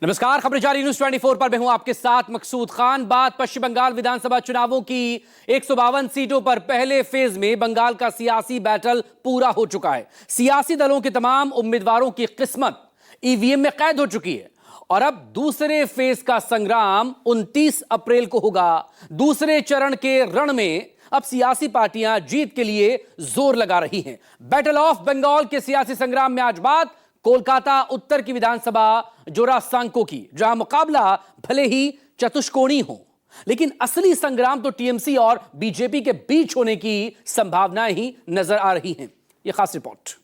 नमस्कार, खबरें जारी न्यूज 24 पर मैं हूं आपके साथ मकसूद खान। बात पश्चिम बंगाल विधानसभा चुनावों की 152 सीटों पर पहले फेज में बंगाल का सियासी बैटल पूरा हो चुका है। सियासी दलों के तमाम उम्मीदवारों की किस्मत ईवीएम में कैद हो चुकी है और अब दूसरे फेज का संग्राम 29 अप्रैल को होगा। दूसरे चरण के रण में अब सियासी पार्टियां जीत के लिए जोर लगा रही हैं। बैटल ऑफ बंगाल के सियासी संग्राम में आज बात कोलकाता उत्तर की विधानसभा जोरासांको की, जहां मुकाबला भले ही चतुष्कोणीय हो, लेकिन असली संग्राम तो टीएमसी और बीजेपी के बीच होने की संभावनाएं ही नजर आ रही हैं। यह खास रिपोर्ट।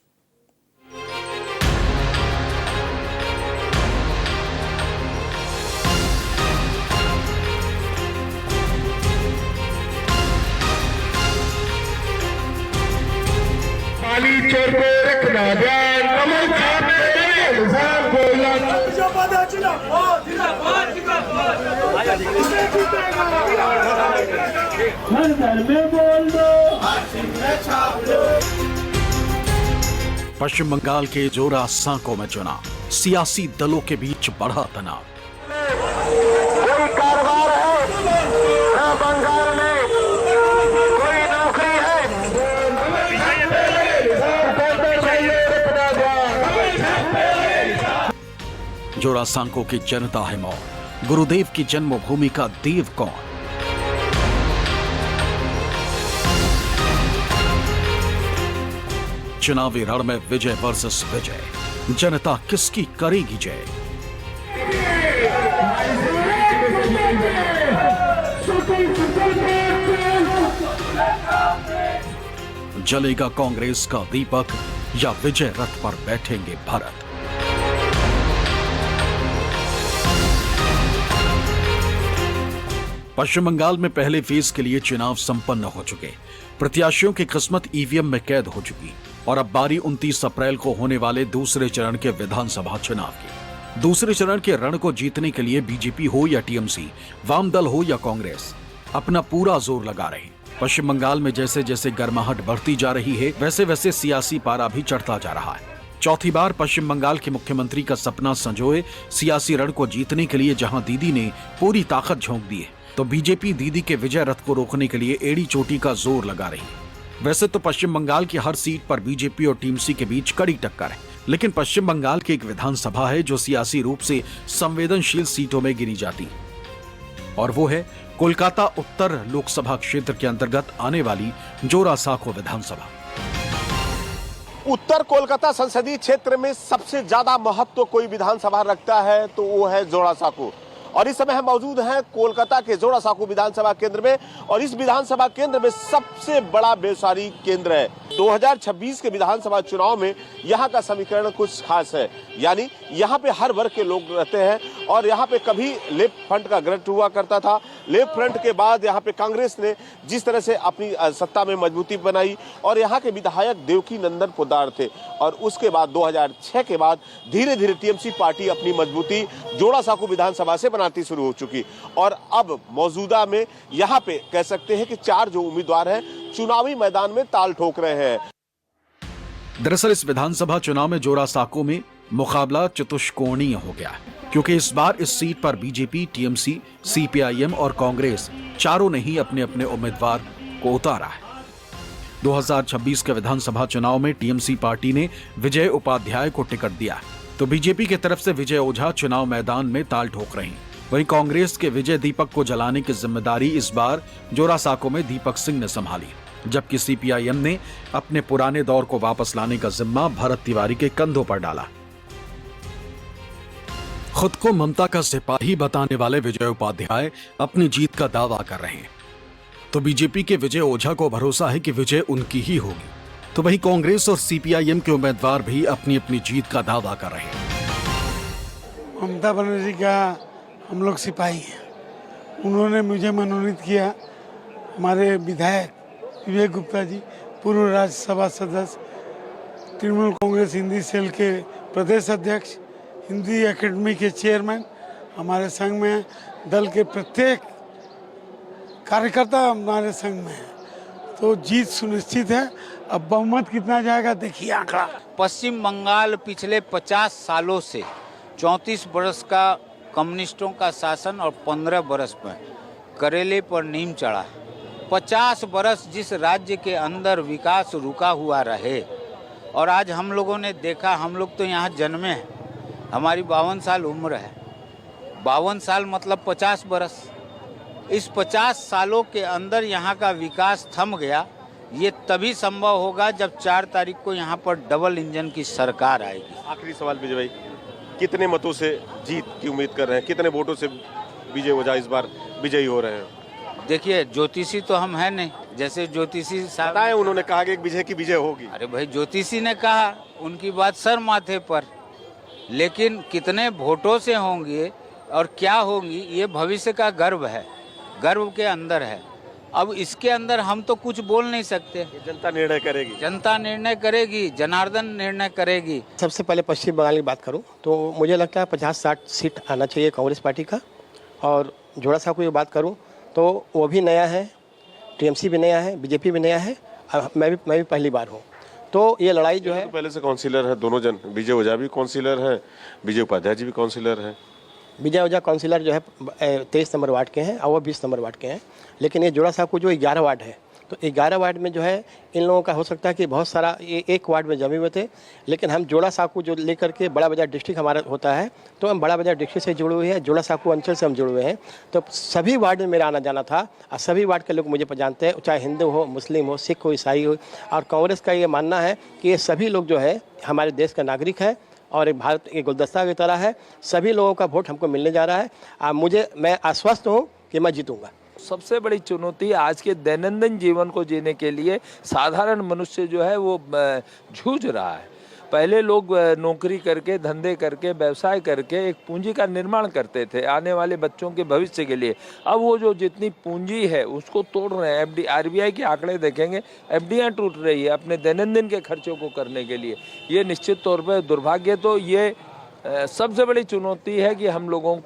चोर को रखना ध्यान कमल पश्चिम बंगाल के जोरासांको में चुनाव, सियासी दलों के बीच बढ़ा तनाव। कोई कारोबार है बंगाल में, कोई नौकरी है। जोरासांको की जनता है मौन, गुरुदेव की जन्मभूमि का देव कौन? चुनावी रण में विजय वर्सेस विजय, जनता किसकी करेगी जय? जलेगा कांग्रेस का दीपक या विजय रथ पर बैठेंगे भरत? पश्चिम बंगाल में पहले फेज के लिए चुनाव संपन्न हो चुके, प्रत्याशियों की किस्मत ईवीएम में कैद हो चुकी और अब बारी 29 अप्रैल को होने वाले दूसरे चरण के विधानसभा चुनाव की। दूसरे चरण के रण को जीतने के लिए बीजेपी हो या टीएमसी, वाम दल हो या कांग्रेस, अपना पूरा जोर लगा रहे। पश्चिम बंगाल में जैसे जैसे गर्माहट बढ़ती जा रही है, वैसे वैसे सियासी पारा भी चढ़ता जा रहा है। चौथी बार पश्चिम बंगाल के मुख्यमंत्री का सपना संजोए सियासी रण को जीतने के लिए जहां दीदी ने पूरी ताकत झोंक दी है, तो बीजेपी दीदी के विजय रथ को रोकने के लिए एड़ी चोटी का जोर लगा रही है। वैसे तो पश्चिम बंगाल की हर सीट पर बीजेपी और टीएमसी के बीच कड़ी टक्कर है, लेकिन पश्चिम बंगाल की एक विधानसभा है जो सियासी रूप से संवेदनशील सीटों में गिनी जाती है, और वो है कोलकाता उत्तर लोकसभा क्षेत्र के अंतर्गत आने वाली जोरासांको विधानसभा। उत्तर कोलकाता संसदीय क्षेत्र में सबसे ज्यादा महत्व कोई विधानसभा रखता है तो वो है जोरासांको, और इस समय हम मौजूद हैं कोलकाता के जोरासांको विधानसभा केंद्र में, और इस विधानसभा केंद्र में सबसे बड़ा व्यवसायी केंद्र है। 2026 के विधानसभा चुनाव में यहाँ का समीकरण कुछ खास है, यानी यहाँ पे हर वर्ग के लोग रहते हैं, और यहाँ पे कभी लेफ्ट फ्रंट का गठन हुआ करता था। लेफ्ट फ्रंट के बाद यहाँ पे कांग्रेस ने जिस तरह से अपनी सत्ता में मजबूती बनाई, और यहाँ के विधायक देवकी नंदन पोद्दार थे, और उसके बाद 2006 के बाद धीरे धीरे टीएमसी पार्टी अपनी मजबूती जोरासांको विधानसभा से बनाती शुरू हो चुकी, और अब मौजूदा में यहाँ पे कह सकते हैं कि 4 जो उम्मीदवार हैं चुनावी मैदान में ताल ठोक रहे हैं। दरअसल इस विधानसभा चुनाव में जोरासांको में मुकाबला चतुष्कोणीय हो गया, क्योंकि इस बार इस सीट पर बीजेपी, टीएमसी, सीपीआईएम और कांग्रेस चारों ने ही अपने अपने उम्मीदवार को उतारा है। 2026 के विधानसभा चुनाव में टीएमसी पार्टी ने विजय उपाध्याय को टिकट दिया, तो बीजेपी की तरफ से विजय ओझा चुनाव मैदान में ताल ठोक रहे हैं। वहीं कांग्रेस के विजय दीपक को जलाने की जिम्मेदारी इस बार जोरासांको में दीपक सिंह ने संभाली, जबकि सीपीआईएम ने अपने पुराने दौर को वापस लाने का जिम्मा भरत तिवारी के कंधों पर डाला। खुद को ममता का सिपाही बताने वाले विजय उपाध्याय अपनी जीत का दावा कर रहे हैं, तो बीजेपी के विजय ओझा को भरोसा है कि विजय उनकी ही होगी। तो वहीं कांग्रेस और सीपीआईएम के उम्मीदवार भी अपनी अपनी जीत का दावा कर रहे हैं। ममता बनर्जी का हम लोग सिपाही हैं, उन्होंने मुझे मनोनीत किया। हमारे विधायक विवेक गुप्ता जी, पूर्व राज्यसभा सदस्य, तृणमूल कांग्रेस हिंदी सेल के प्रदेश अध्यक्ष, हिंदी एकेडमी के चेयरमैन, हमारे संघ में दल के प्रत्येक कार्यकर्ता हमारे संघ में है, तो जीत सुनिश्चित है। अब बहुमत कितना जाएगा देखिए आंकड़ा। पश्चिम बंगाल पिछले 50 सालों से 34 बरस का कम्युनिस्टों का शासन और 15 बरस में करेले पर नीम चढ़ा। 50 बरस जिस राज्य के अंदर विकास रुका हुआ रहे और आज हम लोगों ने देखा, हम लोग तो यहाँ जन्मे हैं, हमारी 52 साल उम्र है। 52 साल मतलब 50 बरस। इस 50 सालों के अंदर यहाँ का विकास थम गया। ये तभी संभव होगा जब 4 तारीख को यहाँ पर डबल इंजन की सरकार आएगी। आखिरी सवाल विजय भाई, कितने मतों से जीत की उम्मीद कर रहे हैं? कितने वोटों से विजय ओझा इस बार विजयी हो रहे हैं? देखिए, ज्योतिषी तो हम हैं नहीं, जैसे ज्योतिषी साहब बताएं, उन्होंने कहा कि एक विजय की विजय होगी। अरे भाई, ज्योतिषी ने कहा, उनकी बात सर माथे पर, लेकिन कितने वोटों से होंगे और क्या होंगी ये भविष्य का गर्व है, गर्व के अंदर है। अब इसके अंदर हम तो कुछ बोल नहीं सकते। जनता निर्णय करेगी। जनता निर्णय करेगी, जनार्दन निर्णय करेगी। सबसे पहले पश्चिम बंगाल की बात करूं तो मुझे लगता है 50-60 सीट आना चाहिए कांग्रेस पार्टी का। और जोड़ा साहब की बात करूं तो वो भी नया है, टीएमसी भी नया है, बीजेपी भी नया है, और मैं भी पहली बार हूं। तो ये लड़ाई जो है, तो पहले से काउंसिलर है दोनों जन, विजय ओझा भी काउंसिलर है, विजय उपाध्याय जी भी काउंसिलर है। विजय ओझा काउंसिलर जो है 23 नंबर वार्ड के हैं और वो 20 नंबर वार्ड के हैं। लेकिन ये जोड़ा साहब को जो 11 वार्ड है, तो 11 वार्ड में जो है इन लोगों का हो सकता है कि बहुत सारा ये एक वार्ड में जमे हुए थे। लेकिन हम जोड़ा साहब को जो लेकर के बड़ा बाजार डिस्ट्रिक्ट हमारा होता है, तो हम बड़ा बाजार डिस्ट्रिक्ट से जुड़े हुए हैं, जोड़ा साहब को अंचल से हम जुड़े हुए हैं। तो सभी वार्ड में मेरा आना जाना था और सभी वार्ड के लोग मुझे जानते हैं, चाहे हिंदू हो, मुस्लिम हो, सिख हो, ईसाई हो। और कांग्रेस का ये मानना है कि ये सभी लोग जो है हमारे देश का नागरिक है और एक भारत के गुलदस्ता की तरह है। सभी लोगों का वोट हमको मिलने जा रहा है। मैं आश्वस्त हूँ कि मैं जीतूंगा। सबसे बड़ी चुनौती आज के दैनंदिन जीवन को जीने के लिए साधारण मनुष्य जो है वो जूझ रहा है। पहले लोग नौकरी करके, धंधे करके, व्यवसाय करके एक पूंजी का निर्माण करते थे आने वाले बच्चों के भविष्य के लिए। अब वो जो जितनी पूंजी है उसको तोड़ रहे हैं। एफडी, आरबीआई के आंकड़े देखेंगे, एफडीआई टूट रही है अपने दैनंदिन के खर्चों को करने के लिए। ये निश्चित तौर पर दुर्भाग्य। तो ये सबसे बड़ी चुनौती है कि हम लोगों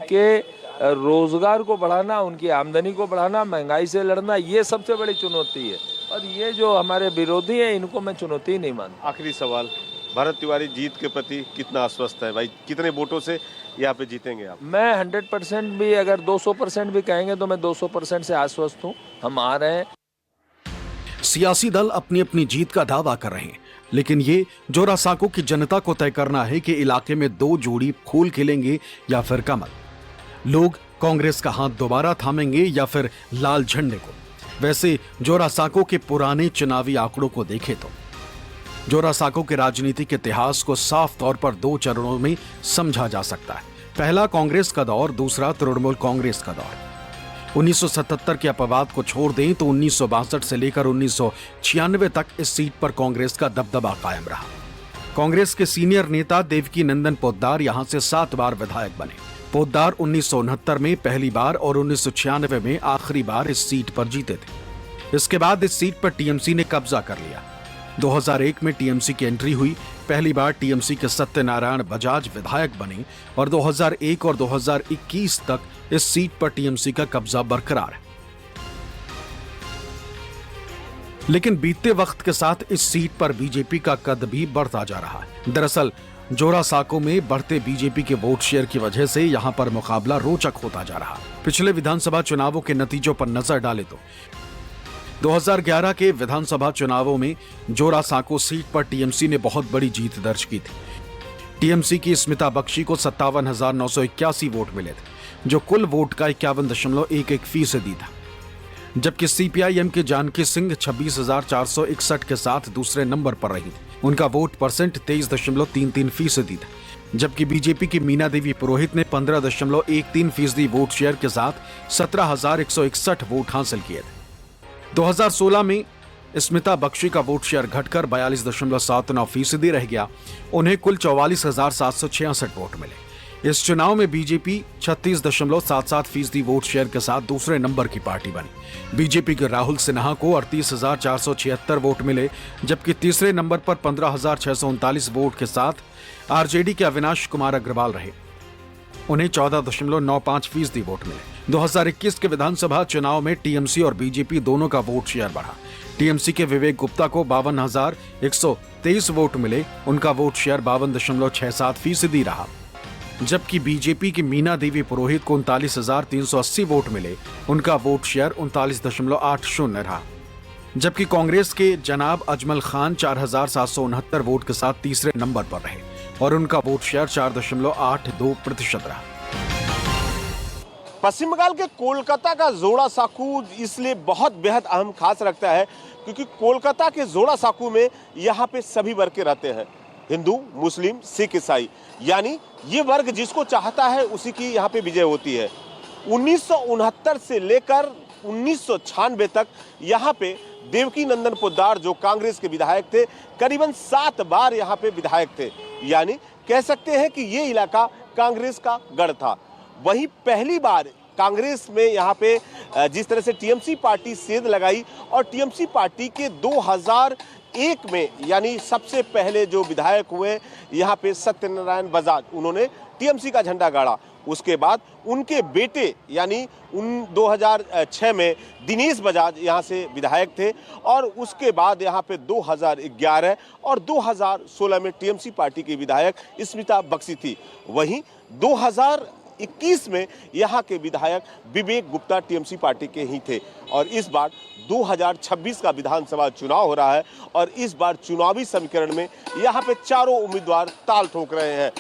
के रोजगार को बढ़ाना, उनकी आमदनी को बढ़ाना, महंगाई से लड़ना, ये सबसे बड़ी चुनौती है। और ये जो हमारे विरोधी हैं, इनको मैं चुनौती नहीं मानता। आखिरी सवाल, भरत तिवारी जीत के प्रति कितना आश्वस्त है भाई? कितने वोटों से यहाँ पे जीतेंगे आप? मैं 100% भी, अगर 200% भी कहेंगे तो मैं 200% से आश्वस्त हूँ। हम आ रहे हैं। सियासी दल अपनी अपनी जीत का दावा कर रहे हैं, लेकिन ये जोड़ा साको की जनता को तय करना है कि इलाके में 2 जोड़ी फूल खिलेंगे या फिर कमल। लोग कांग्रेस का हाथ दोबारा थामेंगे या फिर लाल झंडे को। वैसे जोड़ा साको के पुराने चुनावी आंकड़ों को देखें तो जोड़ा साको के राजनीतिक इतिहास को साफ तौर पर 2 चरणों में समझा जा सकता है। पहला कांग्रेस का दौर, दूसरा तृणमूल कांग्रेस का दौर। 1977 के अपवाद को छोड़ दें तो 1962 से लेकर 1996 तक इस सीट पर कांग्रेस का दबदबा कायम रहा। कांग्रेस के सीनियर नेता देवकी नंदन पोद्दार यहां से 7 बार विधायक बने। पोद्दार 1969 में पहली बार और 1996 में आखिरी बार इस सीट पर जीते थे। इसके बाद इस सीट पर टीएमसी ने कब्जा कर लिया। 2001 में टीएमसी की एंट्री हुई। पहली बार टीएमसी के सत्यनारायण बजाज विधायक बने और 2001 और 2021 तक इस सीट पर टीएमसी का कब्जा बरकरार है। लेकिन बीतते वक्त के साथ इस सीट पर बीजेपी का कद भी बढ़ता जा रहा है। दरअसल जोड़ा साको में बढ़ते बीजेपी के वोट शेयर की वजह से यहां पर मुकाबला रोचक होता जा रहा। पिछले विधानसभा चुनावों के नतीजों पर नजर डालें तो 2011 के विधानसभा चुनावों में जोड़ा साको सीट पर टीएमसी ने बहुत बड़ी जीत दर्ज की थी। टीएमसी की स्मिता बख्शी को 57,981 वोट मिले थे, जो कुल वोट का 51.11% था। जबकि सीपीआईएम के जानकी सिंह 26,461 के साथ दूसरे नंबर पर रही थी। उनका वोट परसेंट 23.33% था। जबकि बीजेपी की मीना देवी पुरोहित ने 15.13% वोट शेयर के साथ 17,161 वोट हासिल किए थे। 2016 में स्मिता बख्शी का वोट शेयर घटकर 42.79% रह गया। उन्हें कुल 44,766 वोट मिले। इस चुनाव में बीजेपी 36.77% वोट शेयर के साथ दूसरे नंबर की पार्टी बनी। बीजेपी के राहुल सिन्हा को 38,476 वोट मिले, जबकि तीसरे नंबर पर 15,639 वोट के साथ आरजेडी के अविनाश कुमार अग्रवाल रहे। उन्हें 14.95% वोट मिले। 2021 के विधानसभा चुनाव में टीएमसी और बीजेपी दोनों का वोट शेयर बढ़ा। टीएमसी के विवेक गुप्ता को 52,123 वोट मिले, उनका वोट शेयर 52.67% रहा। जबकि बीजेपी की मीना देवी पुरोहित को 39,380 वोट मिले, उनका वोट शेयर 39.80 रहा। जबकि कांग्रेस के जनाब अजमल खान 4,769 वोट के साथ तीसरे नंबर पर रहे और उनका वोट शेयर 4.82% रहा। पश्चिम बंगाल के कोलकाता का जोड़ा साकू इसलिए बहुत बेहद अहम खास रखता है क्योंकि कोलकाता के जोड़ा साकू में यहाँ पे सभी वर्ग के रहते हैं, हिंदू, मुस्लिम, सिख, ईसाई, यानी ये वर्ग जिसको चाहता है उसी की यहाँ पे विजय होती है। 1969 से लेकर 1996 तक यहाँ पे देवकी नंदन पोद्दार जो कांग्रेस के विधायक थे, करीबन 7 बार यहाँ पे विधायक थे, यानी कह सकते हैं कि ये इलाका कांग्रेस का गढ़ था। वहीं पहली बार कांग्रेस में यहाँ पे जिस तरह से टीएमसी पार्टी सेंध लगाई और टीएमसी पार्टी के 2001 में यानी सबसे पहले जो विधायक हुए यहाँ पे सत्यनारायण बजाज, उन्होंने टीएमसी का झंडा गाड़ा। उसके बाद उनके बेटे यानी 2006 में दिनेश बजाज यहाँ से विधायक थे और उसके बाद यहाँ पे 2011 और 2016 में टीएमसी पार्टी की विधायक स्मिता बख्शी थी। वहीं 2021 में यहाँ के विधायक विवेक गुप्ता टीएमसी पार्टी के ही थे और इस बार 2026 का विधानसभा चुनाव हो रहा है और इस बार चुनावी समीकरण में यहाँ पे चारों उम्मीदवार ताल ठोक रहे हैं।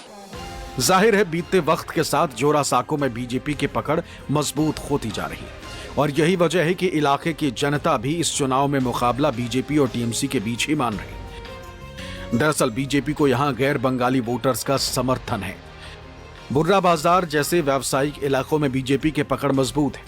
जाहिर है बीतते वक्त के साथ जोड़ा साकू में बीजेपी की पकड़ मजबूत होती जा रही है और यही वजह है कि इलाके की जनता भी इस चुनाव में मुकाबला बीजेपी और टीएमसी के बीच ही मान रही। दरअसल बीजेपी को यहां गैर बंगाली वोटर्स का समर्थन है। बुर्रा बाजार जैसे व्यावसायिक इलाकों में बीजेपी की पकड़ मजबूत है,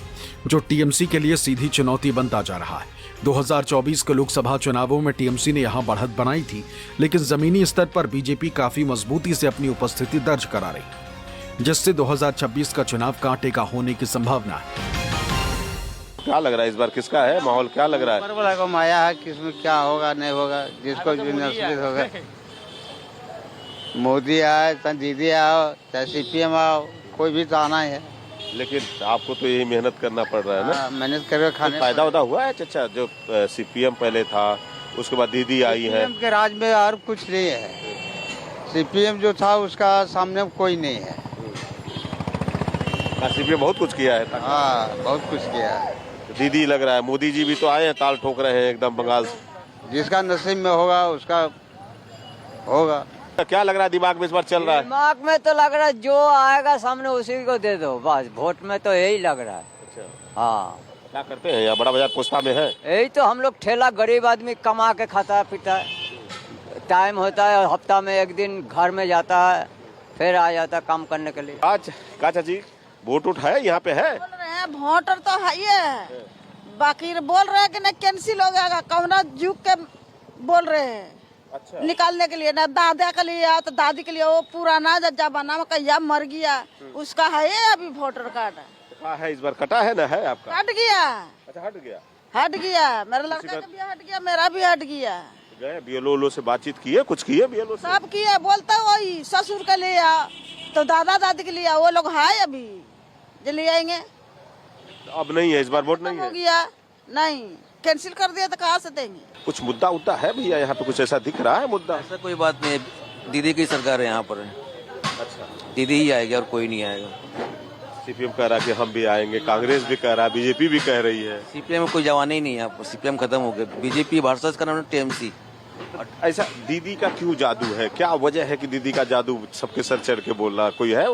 जो टीएमसी के लिए सीधी चुनौती बनता जा रहा है। 2024 के लोकसभा चुनावों में टीएमसी ने यहां बढ़त बनाई थी, लेकिन जमीनी स्तर पर बीजेपी काफी मजबूती से अपनी उपस्थिति दर्ज करा रही, जिससे 2026 का चुनाव कांटे का होने की संभावना है। क्या लग रहा है इस बार किसका है माहौल, क्या लग रहा है? परवला को माया है, किसमें क्या होगा नहीं होगा, जिसको जो नसीब होगा। मोदी आए चाहे दीदी आओ चाहे सीपीएम आओ, कोई भी तो आना है। लेकिन आपको तो यही मेहनत करना पड़ रहा है ना, मेहनत करके खाने। फायदा होता हुआ है चाचा, जो सीपीएम पहले था उसके बाद दीदी आई है। सीपीएम के राज में और कुछ नहीं है, सीपीएम जो था उसका सामने कोई नहीं है। सीपीएम बहुत कुछ किया है। हाँ बहुत कुछ किया है। दीदी लग रहा है, मोदी जी भी तो आए हैं, ताल ठोक रहे हैं एकदम बंगाल से। जिसका नसीब में होगा उसका होगा। क्या लग रहा है दिमाग में इस बार चल रहा है? दिमाग में तो लग रहा है जो आएगा सामने उसी को दे दो, बस वोट में तो यही लग रहा है। अच्छा हाँ क्या करते हैं यहाँ? बड़ा बाजार पोस्ता में है यही तो, हम लोग ठेला गरीब आदमी कमा के खाता पीता है, टाइम होता है हफ्ता में एक दिन घर में जाता है फिर आ जाता है काम करने के लिए। आज का चाची वोट उठ है यहाँ पे है? वोटर तो है ही है, बाकी बोल रहे हैं कि नहीं कैंसिल हो जाएगा, कौना झुक के बोल रहे हैं। अच्छा। निकालने के लिए ना दादा के लिए तो दादी के लिए, वो पुराना जमाना में कहिया मर गया उसका है अभी वोटर कार्ड है। इस बार कटा है ना, है आपका? हट गया। अच्छा हट गया, हट गया, मेरा लड़का का भी हट गया, मेरा भी हट गया। गए बीएलओ से बातचीत किए, कुछ किए बीएलओ से? सब किए, बोलता वही ससुर के लिए तो दादा दादी के लिए, वो लोग है अभी जो ले आएंगे। अब नहीं है इस बार वोट, नहीं हो गया, नहीं कैंसिल कर दिया तो कहाँ से देंगे? कुछ मुद्दा उद्दा है भैया यहाँ पे, कुछ ऐसा दिख रहा है मुद्दा? ऐसा कोई बात नहीं है, दीदी की सरकार है यहाँ पर। अच्छा दीदी ही आएगी और कोई नहीं आएगा। सीपीएम कह रहा है कि हम भी आएंगे, कांग्रेस भी कह रहा है, बीजेपी भी कह रही है। सीपीएम में कोई जवानी ही नहीं है यहाँ पर, सीपीएम खत्म हो गया, बीजेपी वर्सेस का नाम है टीएमसी। ऐसा दीदी का क्यों जादू है, क्या वजह है कि दीदी का जादू सबके सर चढ़ के बोल रहा, कोई है?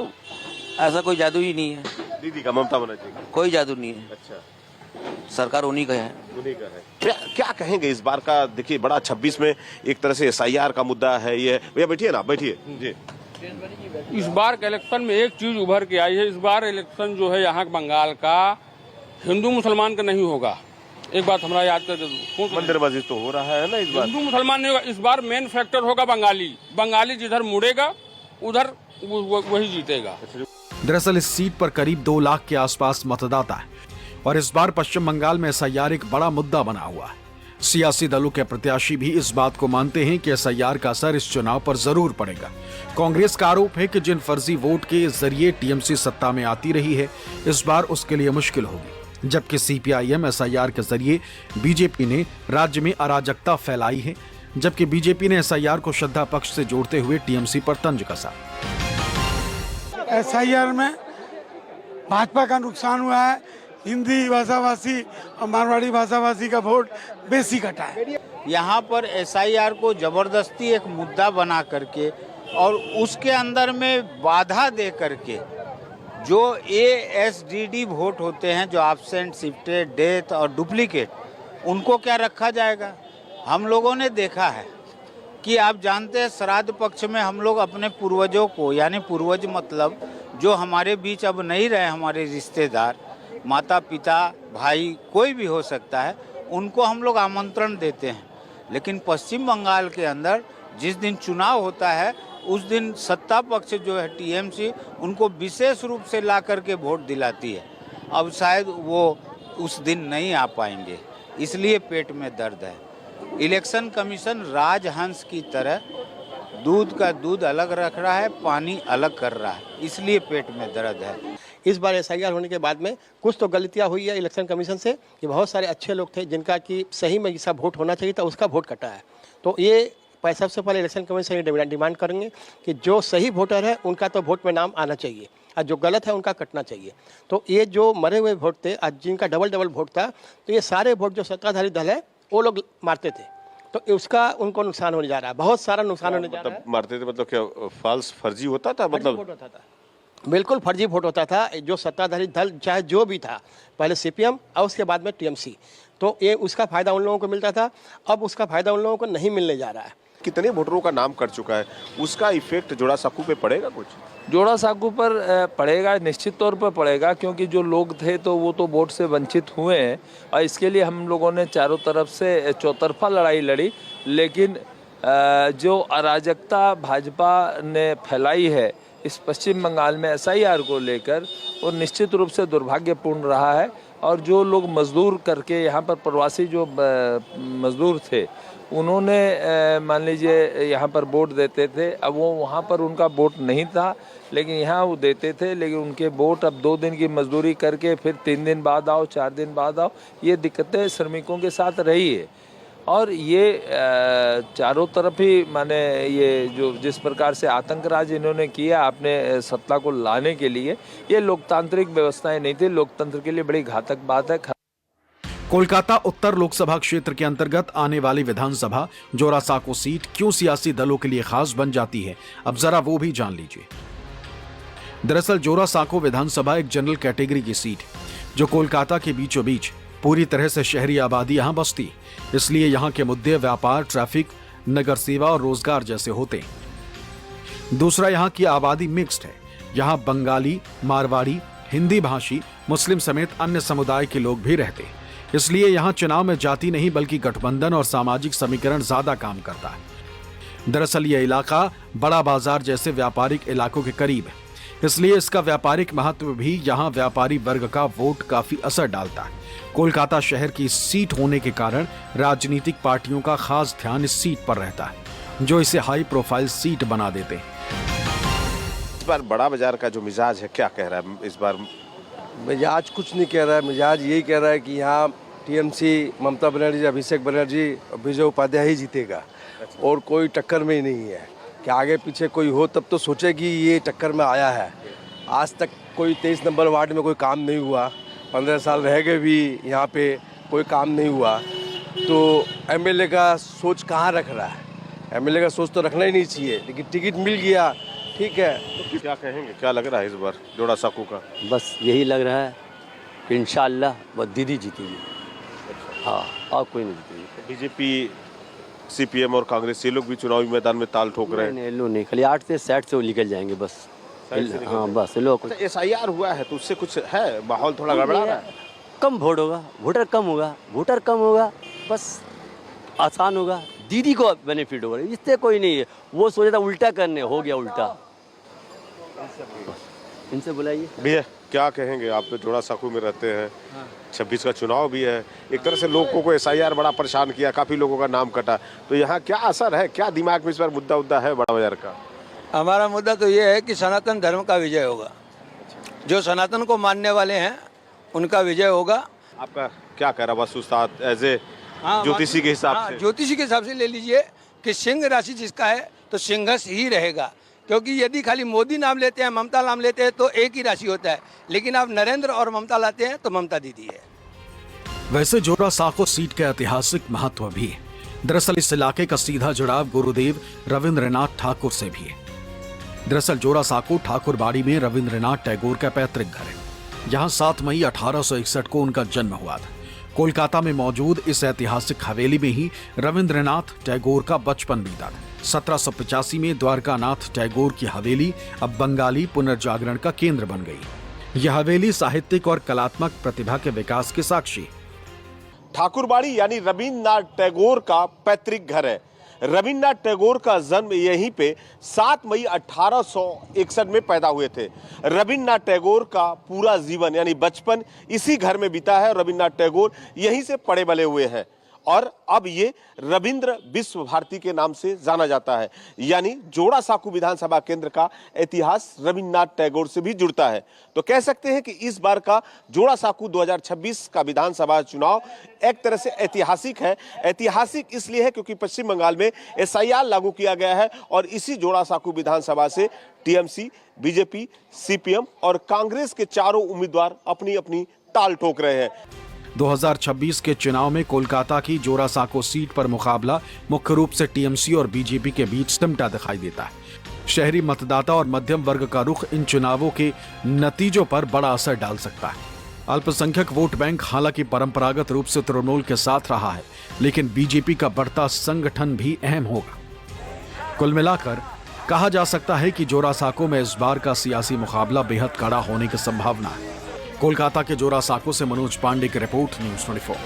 ऐसा कोई जादू ही नहीं है दीदी का, ममता बनर्जी का कोई जादू नहीं है। अच्छा सरकार उन्हीं का है, उन्हीं का है। क्या कहेंगे इस बार का? देखिए बड़ा 26 में एक तरह से एसआईआर का मुद्दा है ये। भैया बैठिए ना, बैठिए जी। इस बार के इलेक्शन में एक चीज उभर के आई है, इस बार इलेक्शन जो है यहाँ बंगाल का हिंदू मुसलमान का नहीं होगा। एक बात हमारा याद कर दो, मंदिर मस्जिद तो हो रहा है ना इस बार, हिंदू मुसलमान नहीं होगा। इस बार मेन फैक्टर होगा बंगाली, बंगाली जिधर मुड़ेगा उधर वही जीतेगा। दरअसल इस सीट पर करीब 2 लाख के आसपास मतदाता है और इस बार पश्चिम बंगाल में एसआईआर एक बड़ा मुद्दा बना हुआ है। सियासी दलों के प्रत्याशी भी इस बात को मानते हैं कि एसआईआर का असर इस चुनाव पर जरूर पड़ेगा। कांग्रेस का आरोप है कि जिन फर्जी वोट के जरिए टीएमसी सत्ता में आती रही है, इस बार उसके लिए मुश्किल होगी। जबकि सीपीआईएम एसआईआर के जरिए बीजेपी ने राज्य में अराजकता फैलाई है, जबकि बीजेपी ने एसआईआर को श्रद्धा पक्ष से जोड़ते हुए टीएमसी पर तंज कसा। एसआईआर में भाजपा का नुकसान हुआ है, हिंदी भाषाभाषी और मारवाड़ी भाषाभाषी का वोट बेसी कटा है। यहाँ पर एसआईआर को जबरदस्ती एक मुद्दा बना करके और उसके अंदर में बाधा दे करके जो एएसडीडी वोट होते हैं, जो एब्सेंट, शिफ्टेड, डेथ और डुप्लीकेट, उनको क्या रखा जाएगा। हम लोगों ने देखा है कि आप जानते हैं श्राद्ध पक्ष में हम लोग अपने पूर्वजों को, यानी पूर्वज मतलब जो हमारे बीच अब नहीं रहे, हमारे रिश्तेदार, माता पिता भाई कोई भी हो सकता है, उनको हम लोग आमंत्रण देते हैं। लेकिन पश्चिम बंगाल के अंदर जिस दिन चुनाव होता है उस दिन सत्ता पक्ष जो है टीएमसी उनको विशेष रूप से ला करके वोट दिलाती है। अब शायद वो उस दिन नहीं आ पाएंगे, इसलिए पेट में दर्द है। इलेक्शन कमीशन राजहंस की तरह दूध का दूध अलग रख रहा है, पानी अलग कर रहा है, इसलिए पेट में दर्द है। इस बार एसआईआर होने के बाद में कुछ तो गलतियां हुई है इलेक्शन कमीशन से कि बहुत सारे अच्छे लोग थे जिनका कि सही में जैसा वोट होना चाहिए था उसका वोट कटा है। तो ये सबसे पहले इलेक्शन कमीशन ये डिमांड करेंगे कि जो सही वोटर है उनका तो वोट में नाम आना चाहिए और जो गलत है उनका कटना चाहिए। तो ये जो मरे हुए वोट थे, आज जिनका डबल वोट था, तो ये सारे वोट जो सत्ताधारी दल है वो लोग मारते थे, तो उसका उनको नुकसान होने जा रहा है, बहुत सारा नुकसान होने जा रहा है। मारते थे मतलब क्या फॉल्स, फर्जी होता था? मतलब वोट होता था, बिल्कुल फर्जी वोट होता था। जो सत्ताधारी दल चाहे जो भी था, पहले सीपीएम और उसके बाद में टीएमसी, तो ये उसका फायदा उन लोगों को मिलता था, अब उसका फायदा उन लोगों को नहीं मिलने जा रहा है। कितने वोटरों का नाम कट चुका है, उसका इफेक्ट जोड़ा साकू पे पड़ेगा? कुछ जोड़ा साकू पर पड़ेगा, निश्चित तौर पर पड़ेगा, क्योंकि जो लोग थे तो वो तो वोट से वंचित हुए हैं और इसके लिए हम लोगों ने चारों तरफ से चौतरफा लड़ाई लड़ी। लेकिन जो अराजकता भाजपा ने फैलाई है इस पश्चिम बंगाल में एसआईआर को लेकर, वो निश्चित रूप से दुर्भाग्यपूर्ण रहा है। और जो लोग मजदूर करके यहाँ पर प्रवासी जो मजदूर थे उन्होंने मान लीजिए यहाँ पर वोट देते थे, अब वो वहाँ पर उनका वोट नहीं था लेकिन यहाँ वो देते थे, लेकिन उनके वोट अब 2 दिन की मजदूरी करके फिर 3 दिन बाद आओ, 4 दिन बाद आओ, ये दिक्कतें श्रमिकों के साथ रही है। और ये चारों तरफ ही माने ये जो जिस प्रकार से आतंक राज इन्होंने किया अपने सत्ता को लाने के लिए, ये लोकतांत्रिक व्यवस्थाएं नहीं थी, लोकतंत्र के लिए बड़ी घातक बात है। कोलकाता उत्तर लोकसभा क्षेत्र के अंतर्गत आने वाली विधानसभा जोड़ा साकू सीट क्यों सियासी दलों के लिए खास बन जाती है, अब जरा वो भी जान लीजिए। दरअसल जोड़ा साकू विधानसभा एक जनरल कैटेगरी की सीट जो कोलकाता के बीचों बीच पूरी तरह से शहरी आबादी यहां बसती, इसलिए यहां के मुद्दे व्यापार, ट्रैफिक, नगर सेवा और रोजगार जैसे होते। दूसरा, यहां की आबादी मिक्स्ड है, यहां बंगाली, मारवाड़ी, हिंदी भाषी, मुस्लिम समेत अन्य समुदाय के लोग भी रहते, इसलिए यहां चुनाव में जाति नहीं बल्कि गठबंधन और सामाजिक समीकरण ज्यादा काम करता है। दरअसल यह इलाका बड़ा बाजार जैसे व्यापारिक इलाकों के करीब है, इसलिए इसका व्यापारिक महत्व भी यहां व्यापारी वर्ग का वोट काफी असर डालता है। कोलकाता शहर की सीट होने के कारण राजनीतिक पार्टियों का खास ध्यान इस सीट पर रहता है, जो इसे हाई प्रोफाइल सीट बना देते हैं। इस बार बड़ा बाजार का जो मिजाज है क्या कह रहा है? इस बार मिजाज कुछ नहीं कह रहा है, मिजाज यही कह रहा है कि यहाँ टीएमसी, ममता बनर्जी, अभिषेक बनर्जी, विजय उपाध्याय ही जीतेगा और कोई टक्कर में ही नहीं है। कि आगे पीछे कोई हो तब तो सोचे कि ये टक्कर में आया है। आज तक कोई 23 नंबर वार्ड में कोई काम नहीं हुआ, 15 साल रह गए भी यहाँ पे कोई काम नहीं हुआ, तो एमएलए का सोच कहाँ रख रहा है? एमएलए का सोच तो रखना ही नहीं चाहिए, लेकिन टिकट मिल गया, ठीक है। तो क्या कहेंगे, क्या लग रहा है इस बार जोड़ा साकू का? बस यही लग रहा है कि इंशाअल्लाह वो दीदी जीतेगी। हाँ, और कोई नहीं जीतेगी। बीजेपी, सीपीएम और कांग्रेस ये लोग भी चुनावी मैदान में ताल ठोक रहे हैं। नहीं, खाली 8 से 60 से वो निकल जाएंगे बस। हाँ बस लोग। एसआईआर हुआ है तो उससे कुछ है, माहौल थोड़ा गड़बड़ा रहा है। कम वोट होगा, वोटर कम होगा, बस आसान होगा, दीदी को बेनिफिट होगा, इससे कोई नहीं है। वो सोचा था उल्टा करने, हो गया उल्टा। इनसे बुलाइए भैया, क्या कहेंगे? आप तो जोड़ा साकू में रहते हैं, 26 का चुनाव भी है, एक तरह से लोगों को एसआईआर बड़ा परेशान किया, काफी लोगों का नाम कटा, तो यहाँ क्या असर है, क्या दिमाग में इस बार मुद्दा है बड़ा बाजार का? हमारा मुद्दा तो ये है कि सनातन धर्म का विजय होगा। जो सनातन को मानने वाले हैं उनका विजय होगा आपका क्या कह रहा वस्तुतः एज ए ज्योतिषी के हिसाब से? ज्योतिषी के हिसाब से ले लीजिए कि सिंह राशि जिसका है तो सिंहस ही रहेगा, क्योंकि यदि खाली मोदी नाम लेते हैं, ममता नाम लेते हैं तो एक ही राशि होता है, लेकिन आप नरेंद्र और ममता लाते हैं तो ममता दीदी है। वैसे जोरा साको सीट का ऐतिहासिक महत्व भी है। दरअसल इस इलाके का सीधा जुड़ाव गुरुदेव रविंद्रनाथ ठाकुर से भी है। दरअसल जोरा साको ठाकुरबाड़ी में रविंद्रनाथ टैगोर का पैतृक घर है। यहाँ 7 मई 1861 को उनका जन्म हुआ था। कोलकाता में मौजूद इस ऐतिहासिक हवेली में ही रविंद्रनाथ टैगोर का बचपन बीता था। 1785 में द्वारकानाथ टैगोर की हवेली अब बंगाली पुनर्जागरण का केंद्र बन गई। यह हवेली साहित्यिक और कलात्मक प्रतिभा के विकास के साक्षी है। ठाकुरबाड़ी यानी रविंद्रनाथ टैगोर का पैतृक घर है। रविंद्रनाथ टैगोर का जन्म यहीं पे 7 मई 1861 में पैदा हुए थे। रविंद्रनाथ टैगोर का पूरा जीवन यानी बचपन इसी घर में बीता है। रविंद्रनाथ टैगोर यहीं से पड़े बले हुए हैं और अब ये रविंद्र विश्व भारती के नाम से जाना जाता है। यानी जोड़ा साकू विधानसभा केंद्र का इतिहास रविंद्रनाथ टैगोर से भी जुड़ता है। तो कह सकते हैं कि इस बार का जोड़ा साकू 2026 का विधानसभा चुनाव एक तरह से ऐतिहासिक है। ऐतिहासिक इसलिए है क्योंकि पश्चिम बंगाल में SIR लागू किया गया है और इसी जोड़ा साकू विधानसभा से TMC, BJP, CPM और कांग्रेस के चारों उम्मीदवार अपनी अपनी ताल ठोक रहे हैं। 2026 के चुनाव में कोलकाता की जोरा साको सीट पर मुकाबला मुख्य रूप से TMC और BJP के बीच सिमटा दिखाई देता है। शहरी मतदाता और मध्यम वर्ग का रुख इन चुनावों के नतीजों पर बड़ा असर डाल सकता है। अल्पसंख्यक वोट बैंक हालांकि परंपरागत रूप से तृणमूल के साथ रहा है, लेकिन BJP का बढ़ता संगठन भी अहम होगा। कुल मिलाकर कहा जा सकता है कि जोरा साको में इस बार का सियासी मुकाबला बेहद कड़ा होने की संभावना है। कोलकाता के जोरा साको से मनोज पांडे की रिपोर्ट, न्यूज़ 24।